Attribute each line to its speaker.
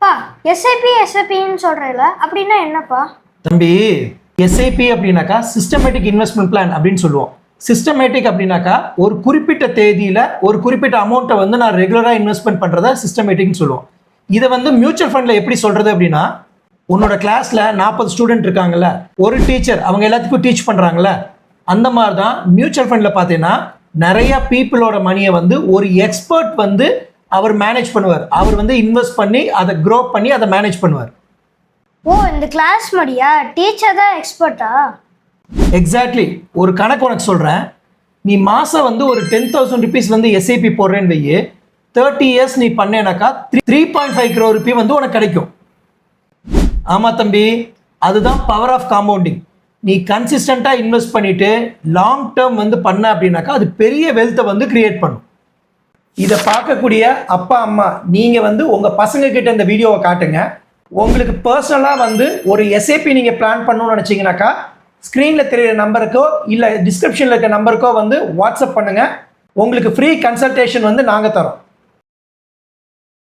Speaker 1: பா எஸ்ஐபின்னு சொல்கிறேல அப்படின்னா என்னப்பா?
Speaker 2: தம்பி, எஸ்ஐபி அப்படின்னாக்கா சிஸ்டமேட்டிக் இன்வெஸ்ட்மெண்ட் பிளான் அப்படின்னு சொல்லுவோம். சிஸ்டமேட்டிக் அப்படின்னாக்கா ஒரு குறிப்பிட்ட தேதியில் ஒரு குறிப்பிட்ட அமௌண்ட்டை வந்து நான் ரெகுலராக இன்வெஸ்ட்மெண்ட் பண்ணுறதா சிஸ்டமேட்டிக்னு சொல்லுவோம். இதை வந்து மியூச்சுவல் ஃபண்டில் எப்படி சொல்கிறது அப்படின்னா, உன்னோட கிளாஸில் 40 ஸ்டூடெண்ட் இருக்காங்கல்ல, ஒரு டீச்சர் அவங்க எல்லாத்துக்கும் டீச் பண்ணுறாங்கல்ல, அந்த மாதிரி தான் மியூச்சுவல் ஃபண்டில் பார்த்தீங்கன்னா நிறைய பீப்புளோட மணியை வந்து ஒரு எக்ஸ்பர்ட் வந்து அவர் மேனேஜ் பண்ணுவார். அவர் வந்து இன்வெஸ்ட் பண்ணி அதை க்ரோ பண்ணி அதை மேனேஜ் பண்ணுவார்.
Speaker 1: ஓ, இந்த கிளாஸ் மாதிரியா? டீச்சர் தான் எக்ஸ்பர்ட்டா?
Speaker 2: எக்ஸாக்ட்லி. ஒரு கணக்கு உனக்கு சொல்கிறேன். நீ மாதம் வந்து ஒரு 10,000 ருபீஸ் வந்து எஸ்ஐபி போடுறேன்னு வையே, 30 இயர்ஸ் நீ பண்ணேனாக்கா 3.5 crore ரூபி வந்து உனக்கு கிடைக்கும். ஆமாம் தம்பி, அதுதான் பவர் ஆஃப் காம்பவுண்டிங். நீ கன்சிஸ்டண்ட்டாக இன்வெஸ்ட் பண்ணிவிட்டு லாங் டேர்ம் வந்து பண்ண அப்படின்னாக்கா அது பெரிய வெல்த்தை வந்து கிரியேட் பண்ணும். இதை பார்க்கக்கூடிய அப்பா அம்மா நீங்கள் வந்து உங்கள் பசங்கக்கிட்ட இந்த வீடியோவை காட்டுங்க. உங்களுக்கு பர்சனலாக வந்து ஒரு எஸ்ஐபி நீங்கள் பிளான் பண்ணணும்னு நினச்சிங்கனாக்கா ஸ்க்ரீனில் தெரியிற நம்பருக்கோ இல்லை டிஸ்கிரிப்ஷனில் இருக்க நம்பருக்கோ வந்து வாட்ஸ்அப் பண்ணுங்கள். உங்களுக்கு ஃப்ரீ கன்சல்டேஷன் வந்து நாங்கள் தரோம்.